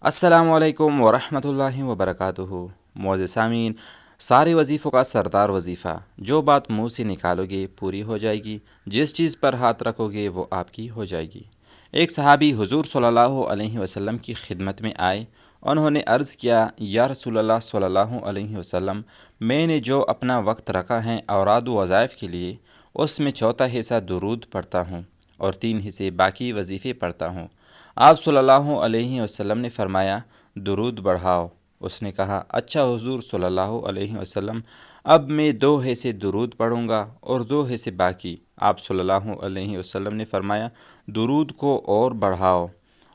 السلام علیکم ورحمۃ اللہ وبرکاتہ۔ معزز سامعین، سارے وظیفوں کا سردار وظیفہ، جو بات منہ سے نکالو گے پوری ہو جائے گی، جس چیز پر ہاتھ رکھو گے وہ آپ کی ہو جائے گی۔ ایک صحابی حضور صلی اللہ علیہ وسلم کی خدمت میں آئے۔ انہوں نے عرض کیا، یا رسول اللہ صلی اللہ علیہ وسلم، میں نے جو اپنا وقت رکھا ہے اوراد و وظائف کے لیے، اس میں چوتھا حصہ درود پڑھتا ہوں اور 3 حصے باقی وظیفے پڑھتا ہوں۔ آپ صلی اللہ علیہ وسلم نے فرمایا، درود بڑھاؤ۔ اس نے کہا، اچھا حضور صلی اللہ علیہ وسلم، اب میں 2 حصے درود پڑھوں گا اور 2 حصے باقی۔ آپ صلی اللہ علیہ وسلم نے فرمایا، درود کو اور بڑھاؤ۔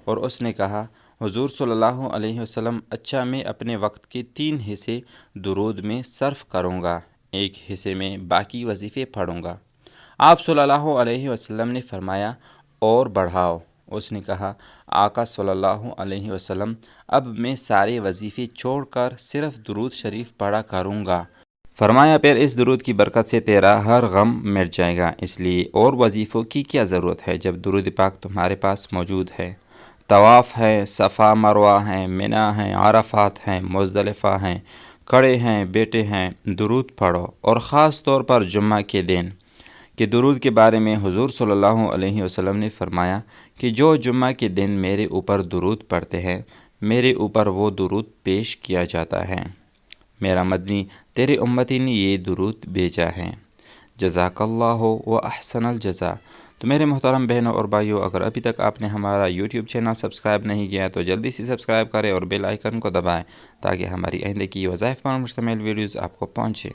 اور اس نے کہا، حضور صلی اللہ علیہ وسلم، اچھا میں اپنے وقت کے 3 حصے درود میں صرف کروں گا، 1 حصے میں باقی وظیفے پڑھوں گا۔ آپ صلی اللہ علیہ وسلم نے فرمایا، اور بڑھاؤ۔ اس نے کہا، آقا صلی اللہ علیہ وسلم، اب میں سارے وظیفے چھوڑ کر صرف درود شریف پڑھا کروں گا۔ فرمایا، پھر اس درود کی برکت سے تیرا ہر غم مٹ جائے گا، اس لیے اور وظیفوں کی کیا ضرورت ہے جب درود پاک تمہارے پاس موجود ہے۔ طواف ہے، صفا مروہ ہیں، منی ہیں، عرفات ہیں، مزدلفہ ہیں، کھڑے ہیں، بیٹھے ہیں، درود پڑھو۔ اور خاص طور پر جمعہ کے دن کہ درود کے بارے میں حضور صلی اللہ علیہ وسلم نے فرمایا کہ جو جمعہ کے دن میرے اوپر درود پڑھتے ہیں، میرے اوپر وہ درود پیش کیا جاتا ہے۔ میرا مدنی تیرے امتی نے یہ درود بھیجا ہے۔ جزاک اللہ و احسن الجزا۔ تو میرے محترم بہنوں اور بھائیوں، اگر ابھی تک آپ نے ہمارا یوٹیوب چینل سبسکرائب نہیں کیا تو جلدی سے سبسکرائب کریں اور بیل آئیکن کو دبائیں تاکہ ہماری آئندہ کی وظائف پر مشتمل ویڈیوز آپ کو پہنچے۔